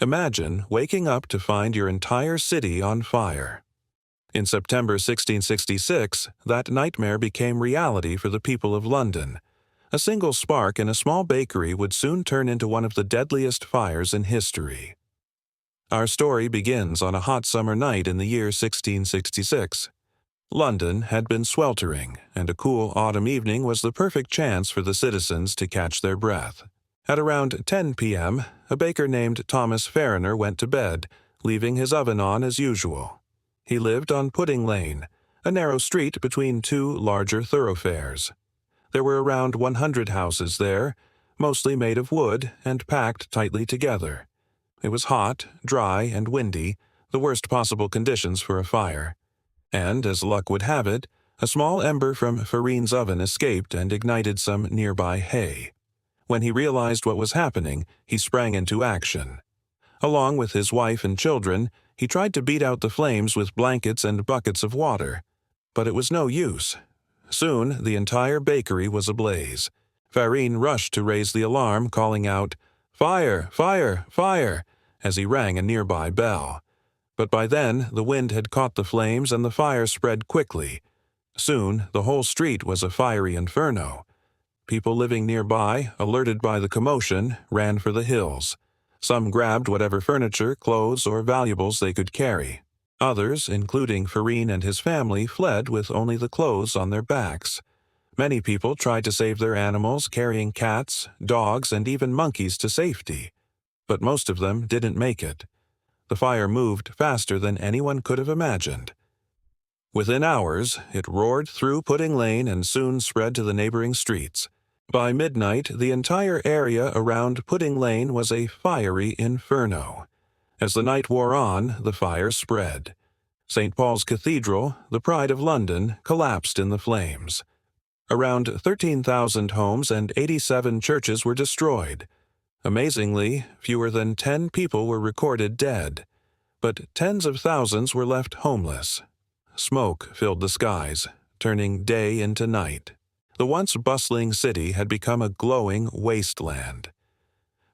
Imagine waking up to find your entire city on fire. In September 1666, that nightmare became reality for the people of London. A single spark in a small bakery would soon turn into one of the deadliest fires in history. Our story begins on a hot summer night in the year 1666. London had been sweltering, and a cool autumn evening was the perfect chance for the citizens to catch their breath. At around 10 p.m., a baker named Thomas Farriner went to bed, leaving his oven on as usual. He lived on Pudding Lane, a narrow street between two larger thoroughfares. There were around 100 houses there, mostly made of wood and packed tightly together. It was hot, dry, and windy, the worst possible conditions for a fire. And, as luck would have it, a small ember from Farine's oven escaped and ignited some nearby hay. When he realized what was happening, he sprang into action. Along with his wife and children, he tried to beat out the flames with blankets and buckets of water. But it was no use. Soon, the entire bakery was ablaze. Farine rushed to raise the alarm, calling out, "Fire! Fire! Fire!" as he rang a nearby bell. But by then, the wind had caught the flames and the fire spread quickly. Soon, the whole street was a fiery inferno. People living nearby, alerted by the commotion, ran for the hills. Some grabbed whatever furniture, clothes, or valuables they could carry. Others, including Farine and his family, fled with only the clothes on their backs. Many people tried to save their animals, carrying cats, dogs, and even monkeys to safety. But most of them didn't make it. The fire moved faster than anyone could have imagined. Within hours, it roared through Pudding Lane and soon spread to the neighboring streets. By midnight, the entire area around Pudding Lane was a fiery inferno. As the night wore on, the fire spread. St. Paul's Cathedral, the pride of London, collapsed in the flames. Around 13,000 homes and 87 churches were destroyed. Amazingly, fewer than 10 people were recorded dead, but tens of thousands were left homeless. Smoke filled the skies, turning day into night. The once bustling city had become a glowing wasteland.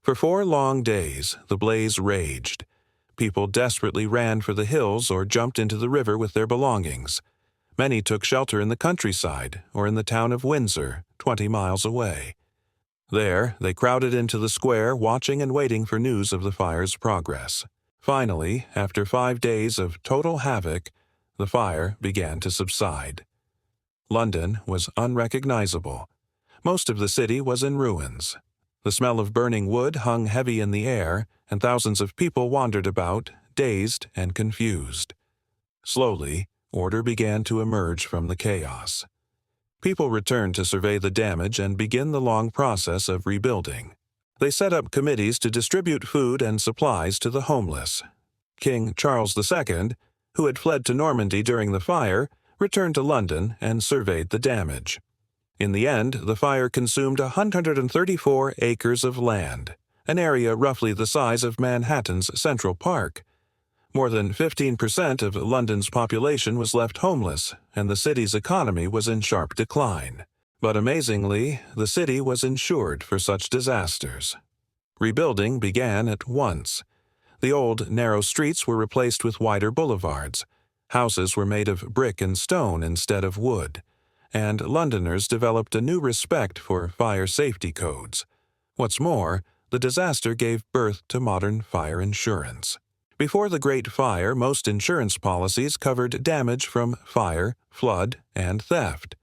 For 4 long days, the blaze raged. People desperately ran for the hills or jumped into the river with their belongings. Many took shelter in the countryside or in the town of Windsor, 20 miles away. There, they crowded into the square, watching and waiting for news of the fire's progress. Finally, after 5 days of total havoc, the fire began to subside. London was unrecognizable. Most of the city was in ruins. The smell of burning wood hung heavy in the air, and thousands of people wandered about, dazed and confused. Slowly, order began to emerge from the chaos. People returned to survey the damage and begin the long process of rebuilding. They set up committees to distribute food and supplies to the homeless. King Charles II, who had fled to Normandy during the fire, returned to London and surveyed the damage. In the end, the fire consumed 134 acres of land, an area roughly the size of Manhattan's Central Park. More than 15% of London's population was left homeless, and the city's economy was in sharp decline. But amazingly, the city was insured for such disasters. Rebuilding began at once. The old, narrow streets were replaced with wider boulevards. Houses were made of brick and stone instead of wood, and Londoners developed a new respect for fire safety codes. What's more, the disaster gave birth to modern fire insurance. Before the Great Fire, most insurance policies covered damage from fire, flood, and theft.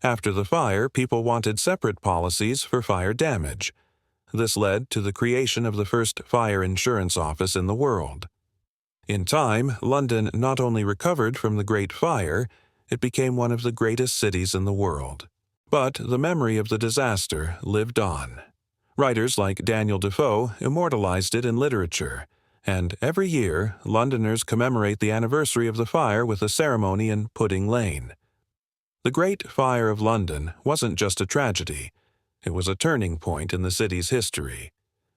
After the fire, people wanted separate policies for fire damage. This led to the creation of the first fire insurance office in the world. In time, London not only recovered from the Great Fire, it became one of the greatest cities in the world. But the memory of the disaster lived on. Writers like Daniel Defoe immortalized it in literature, and every year, Londoners commemorate the anniversary of the fire with a ceremony in Pudding Lane. The Great Fire of London wasn't just a tragedy. It was a turning point in the city's history.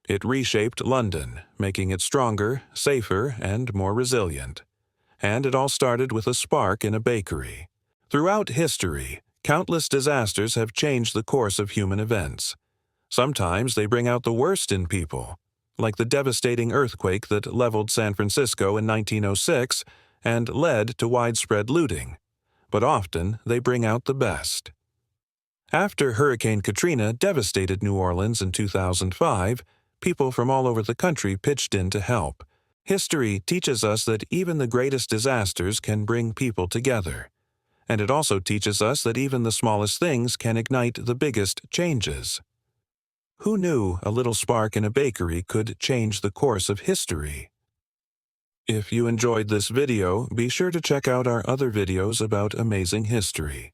It reshaped London, making it stronger, safer, and more resilient. And it all started with a spark in a bakery. Throughout history, countless disasters have changed the course of human events. Sometimes they bring out the worst in people. like the devastating earthquake that leveled San Francisco in 1906 and led to widespread looting, but often they bring out the best. After Hurricane Katrina devastated New Orleans in 2005, people from all over the country pitched in to help. History teaches us that even the greatest disasters can bring people together. And it also teaches us that even the smallest things can ignite the biggest changes. Who knew a little spark in a bakery could change the course of history? If you enjoyed this video, be sure to check out our other videos about amazing history.